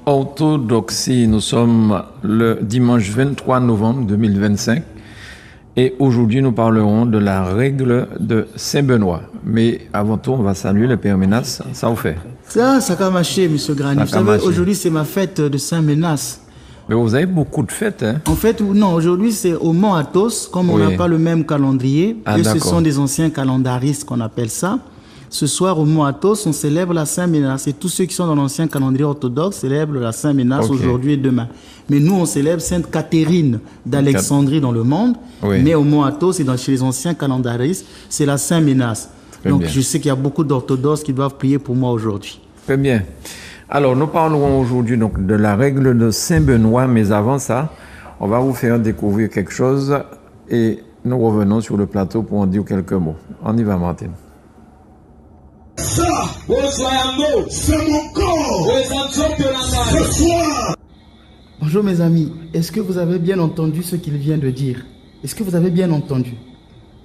Orthodoxie. Nous sommes le dimanche 23 novembre 2025 et aujourd'hui nous parlerons de la règle de Saint-Benoît. Mais avant tout, on va saluer le Père Ménas. Ça vous fait? Ça a marché, M. Grani. Vous savez, aujourd'hui c'est ma fête de Saint-Ménas. Mais vous avez beaucoup de fêtes, hein? En fait, non, aujourd'hui c'est au Mont Athos, comme on n'a pas le même calendrier. Et ce sont des anciens calendaristes qu'on appelle ça. Ce soir, au Mont Athos, on célèbre la Saint-Ménas. Et tous ceux qui sont dans l'ancien calendrier orthodoxe célèbrent la Saint-Ménas aujourd'hui et demain. Mais nous, on célèbre Sainte Catherine d'Alexandrie dans le monde. Mais au Mont Athos et chez les anciens calendaristes, c'est la Saint-Ménas. Donc, je sais qu'il y a beaucoup d'orthodoxes qui doivent prier pour moi aujourd'hui. Très bien. Alors, nous parlerons aujourd'hui donc de la règle de Saint-Benoît. Mais avant ça, on va vous faire découvrir quelque chose. Et nous revenons sur le plateau pour en dire quelques mots. On y va, Martine. Ça, c'est mon corps. Ce soir. Bonjour mes amis, est-ce que vous avez bien entendu ce qu'il vient de dire? Est-ce que vous avez bien entendu?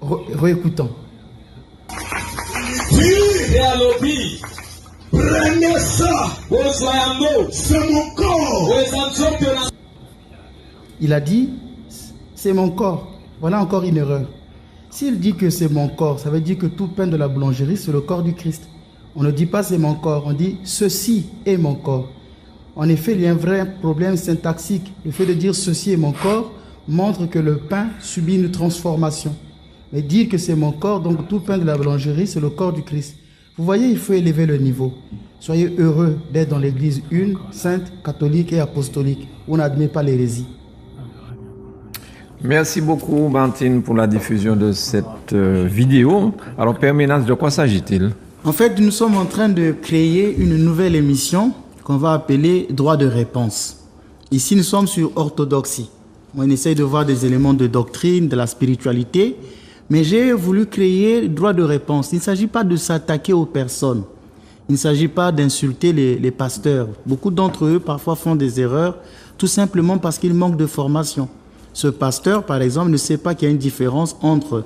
Réécoutons. Prenez ça, c'est mon corps. Il a dit, c'est mon corps. Voilà encore une erreur. S'il dit que c'est mon corps, ça veut dire que tout pain de la boulangerie, c'est le corps du Christ. On ne dit pas c'est mon corps, on dit ceci est mon corps. En effet, il y a un vrai problème syntaxique. Le fait de dire ceci est mon corps montre que le pain subit une transformation. Mais dire que c'est mon corps, donc tout pain de la boulangerie, c'est le corps du Christ. Vous voyez, il faut élever le niveau. Soyez heureux d'être dans l'église une, sainte, catholique et apostolique. On n'admet pas l'hérésie. Merci beaucoup, Martine, pour la diffusion de cette vidéo. Alors, Père Ménas, de quoi s'agit-il? En fait, nous sommes en train de créer une nouvelle émission qu'on va appeler Droit de réponse. Ici, nous sommes sur orthodoxie. On essaye de voir des éléments de doctrine, de la spiritualité, mais j'ai voulu créer Droit de réponse. Il ne s'agit pas de s'attaquer aux personnes. Il ne s'agit pas d'insulter les pasteurs. Beaucoup d'entre eux, parfois, font des erreurs, tout simplement parce qu'ils manquent de formation. Ce pasteur, par exemple, ne sait pas qu'il y a une différence entre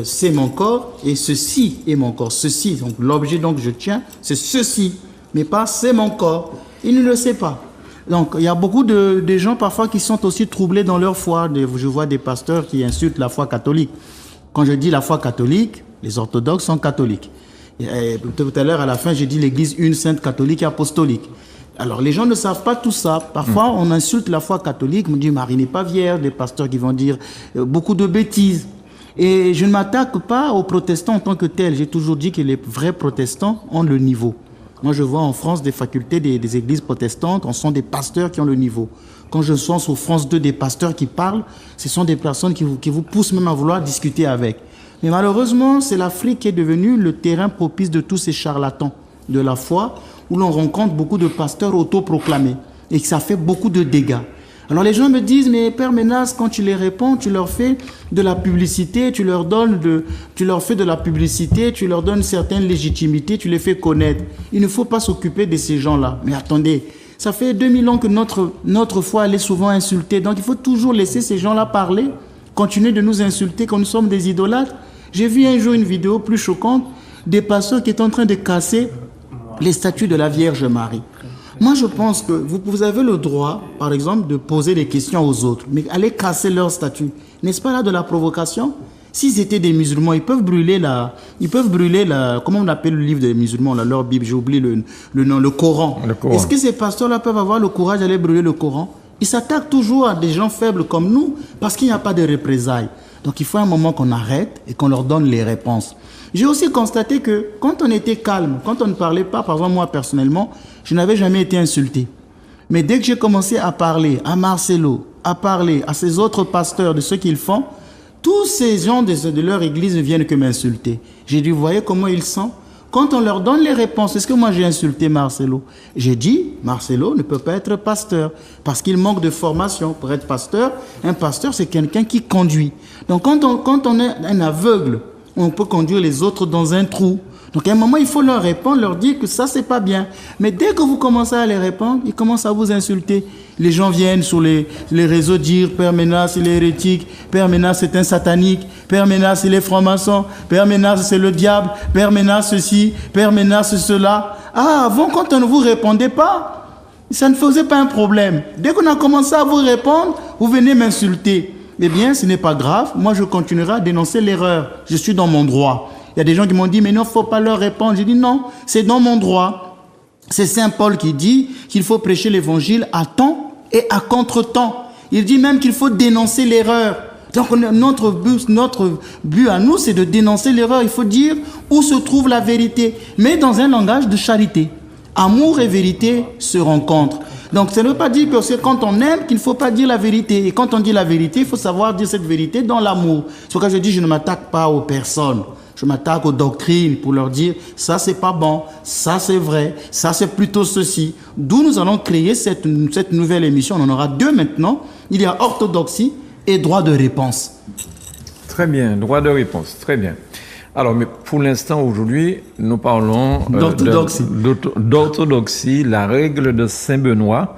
c'est mon corps et ceci est mon corps. Ceci, donc l'objet dont je tiens, c'est ceci, mais pas c'est mon corps. Il ne le sait pas. Donc, il y a beaucoup de gens parfois qui sont aussi troublés dans leur foi. Je vois des pasteurs qui insultent la foi catholique. Quand je dis la foi catholique, les orthodoxes sont catholiques. Et tout à l'heure, à la fin, j'ai dit l'église une, sainte, catholique et apostolique. Alors, les gens ne savent pas tout ça. Parfois, on insulte la foi catholique. On dit Marie n'est pas vierge. Des pasteurs qui vont dire beaucoup de bêtises. Et je ne m'attaque pas aux protestants en tant que tels. J'ai toujours dit que les vrais protestants ont le niveau. Moi, je vois en France des facultés des églises protestantes. On sont des pasteurs qui ont le niveau. Quand je sens sur France 2 des pasteurs qui parlent, ce sont des personnes qui vous poussent même à vouloir discuter avec. Mais malheureusement, c'est l'Afrique qui est devenue le terrain propice de tous ces charlatans de la foi, où l'on rencontre beaucoup de pasteurs autoproclamés et que ça fait beaucoup de dégâts. Alors les gens me disent, mais Père Ménas, quand tu les réponds, tu leur fais de la publicité, tu leur fais de la publicité, tu leur donnes certaines légitimités, tu les fais connaître. Il ne faut pas s'occuper de ces gens-là. Mais attendez, ça fait 2000 ans que notre foi, elle est souvent insultée. Donc il faut toujours laisser ces gens-là parler, continuer de nous insulter quand nous sommes des idolâtres. J'ai vu un jour une vidéo plus choquante, des pasteurs qui étaient en train de casser les statues de la Vierge Marie. Moi, je pense que vous avez le droit, par exemple, de poser des questions aux autres, mais aller casser leurs statues. N'est-ce pas là de la provocation? S'ils étaient des musulmans, ils peuvent brûler comment on appelle le livre des musulmans, leur Bible, j'ai oublié le nom, le Coran. Est-ce que ces pasteurs-là peuvent avoir le courage d'aller brûler le Coran? Ils s'attaquent toujours à des gens faibles comme nous, parce qu'il n'y a pas de représailles. Donc, il faut un moment qu'on arrête et qu'on leur donne les réponses. J'ai aussi constaté que quand on était calme, quand on ne parlait pas, par exemple moi personnellement, je n'avais jamais été insulté. Mais dès que j'ai commencé à parler à Marcelo, à parler à ces autres pasteurs de ce qu'ils font, tous ces gens de leur église ne viennent que m'insulter. J'ai dit, vous voyez comment ils sont? Quand on leur donne les réponses, est-ce que moi j'ai insulté Marcelo? J'ai dit, Marcelo ne peut pas être pasteur parce qu'il manque de formation. Pour être pasteur, un pasteur c'est quelqu'un qui conduit. Donc quand on est un aveugle, on peut conduire les autres dans un trou. Donc à un moment, il faut leur répondre, leur dire que ça, c'est pas bien. Mais dès que vous commencez à les répondre, ils commencent à vous insulter. Les gens viennent sur les réseaux dire Père Ménas, il est hérétique, Père Ménas, c'est un satanique, Père Ménas, il est franc-maçon, Père Ménas, c'est le diable, Père Ménas, ceci, Père Ménas, cela. Ah, avant, quand on ne vous répondait pas, Ça ne faisait pas un problème. Dès qu'on a commencé à vous répondre, vous venez m'insulter. Eh bien, ce n'est pas grave. Moi, je continuerai à dénoncer l'erreur. Je suis dans mon droit. Il y a des gens qui m'ont dit, mais non, il ne faut pas leur répondre. J'ai dit non, c'est dans mon droit. C'est Saint Paul qui dit qu'il faut prêcher l'évangile à temps et à contre-temps. Il dit même qu'il faut dénoncer l'erreur. Donc notre but à nous, c'est de dénoncer l'erreur. Il faut dire où se trouve la vérité, mais dans un langage de charité. Amour et vérité se rencontrent. Donc ça ne veut pas dire que c'est quand on aime qu'il ne faut pas dire la vérité. Et quand on dit la vérité, il faut savoir dire cette vérité dans l'amour. C'est pourquoi je dis je ne m'attaque pas aux personnes. Je m'attaque aux doctrines pour leur dire ça c'est pas bon, ça c'est vrai, ça c'est plutôt ceci. D'où nous allons créer cette nouvelle émission. On en aura 2 maintenant. Il y a orthodoxie et droit de réponse. Très bien, droit de réponse, très bien. Alors, mais pour l'instant, aujourd'hui, nous parlons d'orthodoxie. D'orthodoxie, la règle de Saint Benoît.